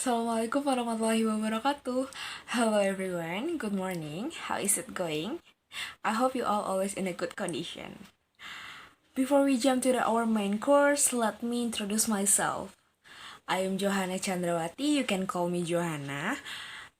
Assalamualaikum warahmatullahi wabarakatuh. Hello everyone, good morning. How is it going? I hope you all always in a good condition. Before we jump to our main course, let me introduce myself. I am Johanna Candrawati, you can call me Johanna.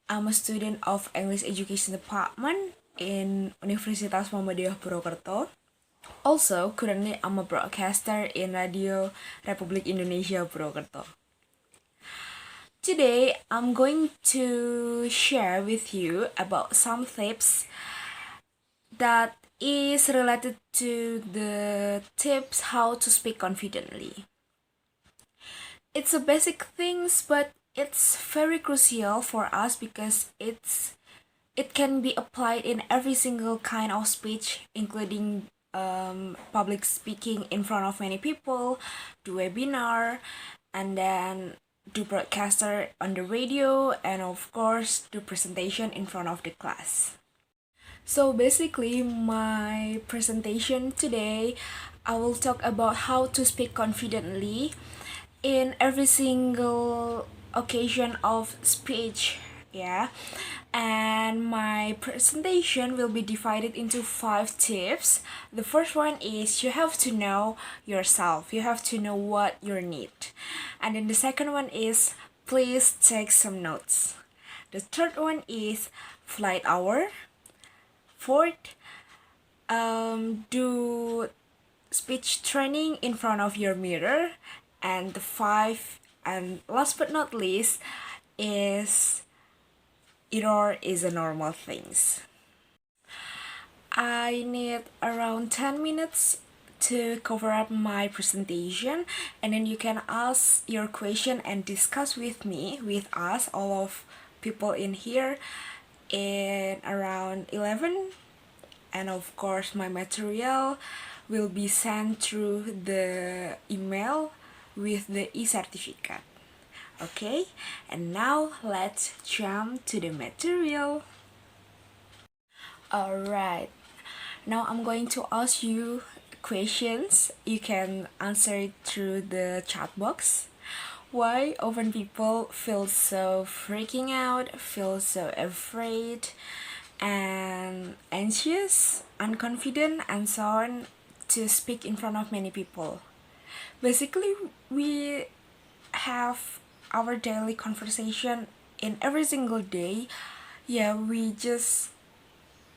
I'm a student of English Education Department in Universitas Muhammadiyah Purwokerto. Also, currently I'm a broadcaster in Radio Republik Indonesia Purwokerto. Today, I'm going to share with you about some tips that is related to the tips how to speak confidently. It's a basic things, but it's very crucial for us because it can be applied in every single kind of speech, including public speaking in front of many people, do webinar, and then do broadcaster on the radio, and of course do presentation in front of the class. So basically my presentation today, I will talk about how to speak confidently in every single occasion of speech, yeah. And my presentation will be divided into 5 tips. The first one is you have to know yourself, you have to know what you need. And then the second one is please take some notes. The third one is flight hour. Fourth, do speech training in front of your mirror. And the 5, and last but not least, is error is a normal things. I need around 10 minutes to cover up my presentation, and then you can ask your question and discuss with me, with us, all of people in here, in around 11. And of course my material will be sent through the email with the e-certificate. Okay, and now let's jump to the material. Alright, now I'm going to ask you questions. You can answer it through the chat box. Why often people feel so freaking out, feel so afraid and anxious, unconfident, and so on to speak in front of many people? Basically, we have our daily conversation in every single day. Yeah, we just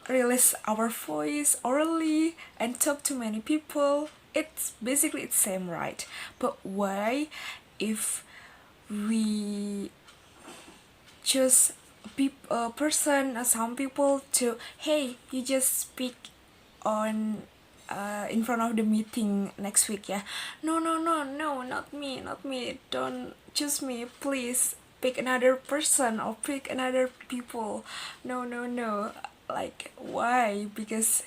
release our voice orally and talk to many people. It's basically it's same, right? But why if we choose a person, some people to, hey, you just speak on in front of the meeting next week, yeah? No, not me, don't choose me, please pick another person or pick another people. No, like why? Because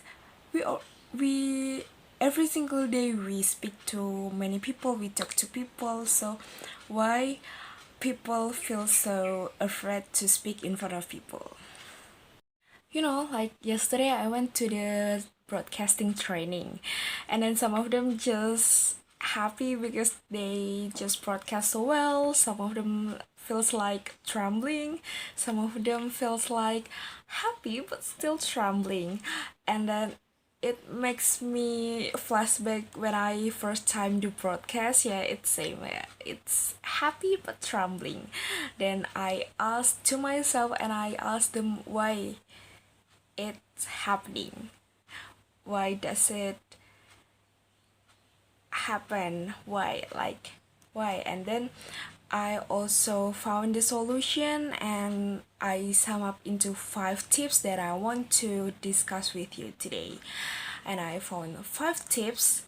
we every single day we speak to many people, we talk to people, so why people feel so afraid to speak in front of people? You know, like yesterday I went to the broadcasting training, and then some of them just happy because they just broadcast so well. Some of them feels like trembling, some of them feels like happy but still trembling. And then it makes me flashback when I first time do broadcast. Yeah, it's same, yeah. It's happy but trembling. Then I asked to myself and I asked them why it's happening. Why does it happen? Why? Like, why? And then I also found the solution and I sum up into 5 tips that I want to discuss with you today. And I found 5 tips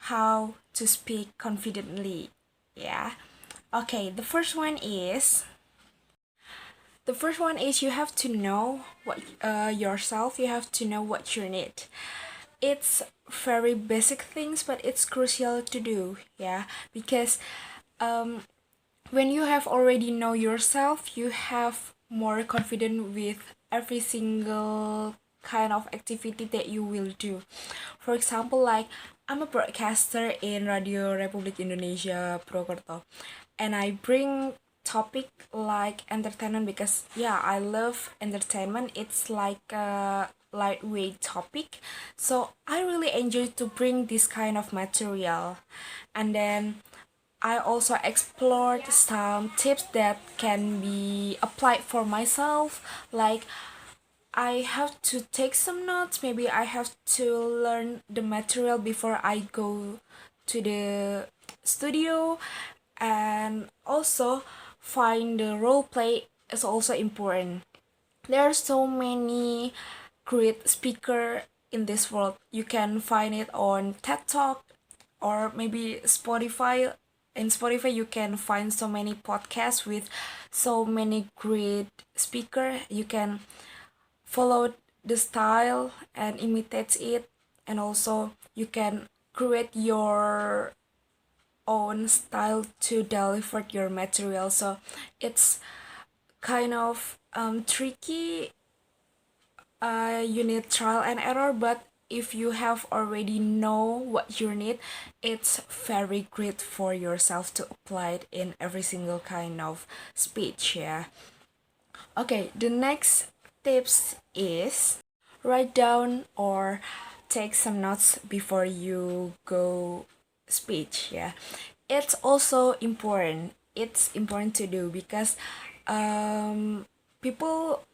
how to speak confidently. Yeah. Okay, the first one is you have to know what yourself, you have to know what you need. It's very basic things, but it's crucial to do, yeah, because when you have already know yourself, you have more confidence with every single kind of activity that you will do. For example, like I'm a broadcaster in Radio Republik Indonesia Purwokerto, and I bring topic like entertainment, because yeah, I love entertainment. It's like a lightweight topic, so I really enjoy to bring this kind of material. And then I also explored some tips that can be applied for myself, like I have to take some notes. Maybe I have to learn the material before I go to the studio, and also find the role play is also important. There are so many great speaker in this world. You can find it on TED Talk or maybe Spotify. In Spotify you can find so many podcasts with so many great speaker. You can follow the style and imitate it, and also you can create your own style to deliver your material. So it's kind of tricky. You need trial and error, but if you have already know what you need, it's very great for yourself to apply it in every single kind of speech. Yeah. Okay, the next tips is write down or take some notes before you go speech. Yeah, it's also important. It's important to do because people,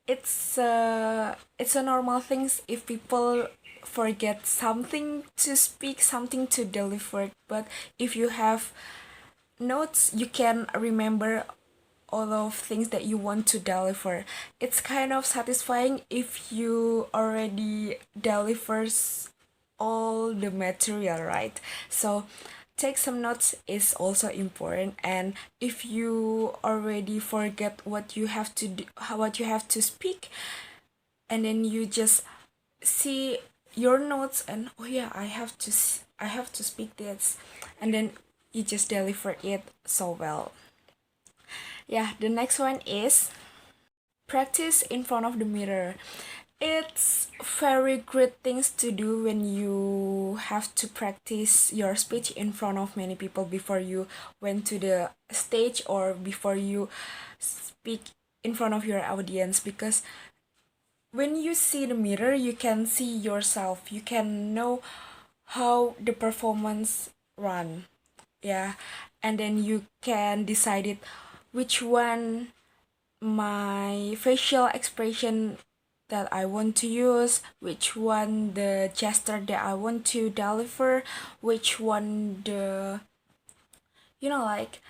it's a normal things if people forget something to speak, something to deliver. But if you have notes, you can remember all of things that you want to deliver. It's kind of satisfying if you already delivers all the material, right? So take some notes is also important. And if you already forget what you have to do, what you have to speak, and then you just see your notes and oh yeah, I have to speak this, and then you just deliver it so well. Yeah, the next one is practice in front of the mirror. It's very great things to do when you have to practice your speech in front of many people before you went to the stage or before you speak in front of your audience, because when you see the mirror you can see yourself, you can know how the performance run. Yeah, and then you can decide it which one my facial expression that I want to use, which one the gesture that I want to deliver, which one the, you know, like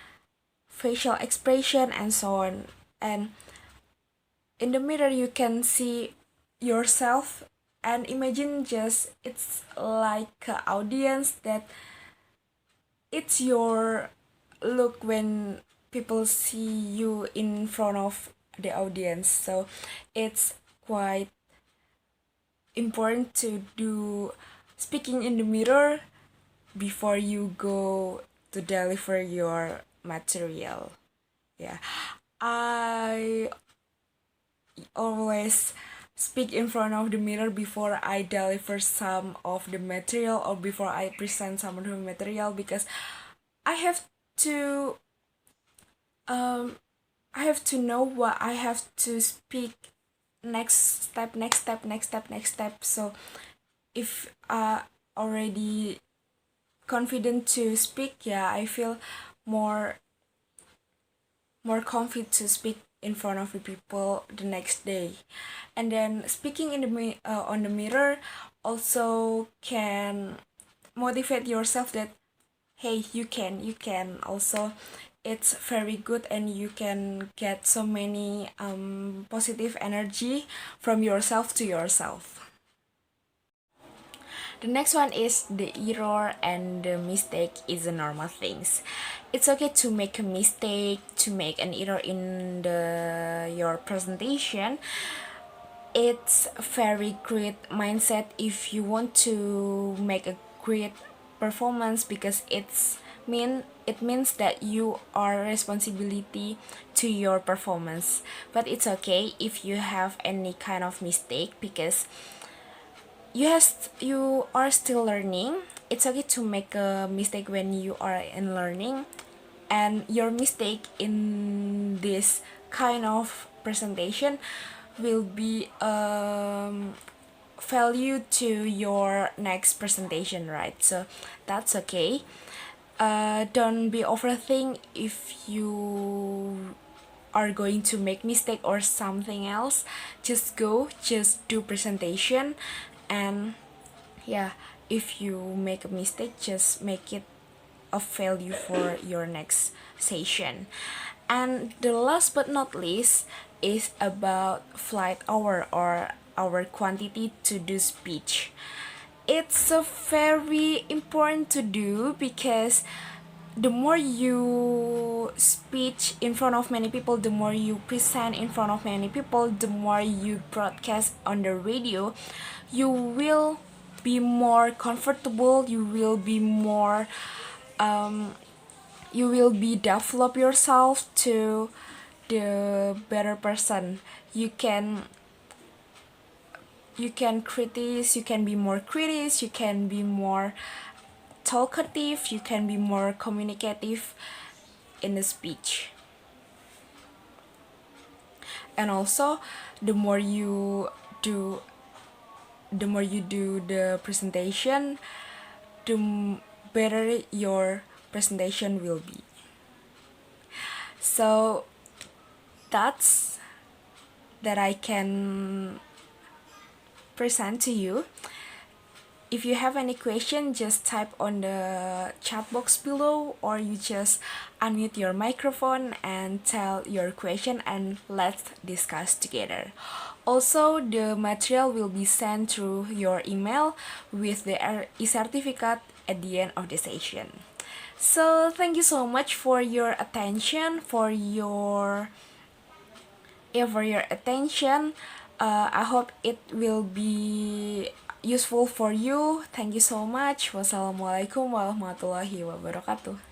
facial expression and so on. And in the mirror you can see yourself, and imagine just it's like a audience that it's your look when people see you in front of the audience. So it's quite important to do speaking in the mirror before you go to deliver your material. Yeah, I always speak in front of the mirror before I deliver some of the material or before I present some of the material, because I have to um I have to know what I have to speak, next step, next step, next step, next step. So if already confident to speak, yeah, I feel more confident to speak in front of the people the next day. And then speaking in the on the mirror also can motivate yourself that hey, you can also, it's very good, and you can get so many positive energy from yourself to yourself. The next one is the error and the mistake is a normal things. It's okay to make a mistake, to make an error in your presentation. It's a very great mindset if you want to make a great performance, because it means that you are responsibility to your performance. But it's okay if you have any kind of mistake, because you are still learning. It's okay to make a mistake when you are in learning. and your mistake in this kind of presentation will be value to your next presentation, right? So that's okay. Don't be overthink if you are going to make mistake or something else. Just do presentation, and yeah, if you make a mistake, just make it a value for your next session. And the last but not least is about flight hour or our quantity to do speech. It's a very important to do because the more you speak in front of many people, the more you present in front of many people, the more you broadcast on the radio, you will be more comfortable, you will be more you will be develop yourself to the better person. You can criticize, you can be more critics, you can be more talkative, you can be more communicative in the speech. And also, the more you do the presentation, the better your presentation will be. So that's that I can present to you. If you have any question, just type on the chat box below, or you just unmute your microphone and tell your question, and let's discuss together. Also, the material will be sent through your email with the e-certificate at the end of the session. So thank you so much for your attention, for your attention. I hope it will be useful for you. Thank you so much. Wassalamualaikum warahmatullahi wabarakatuh.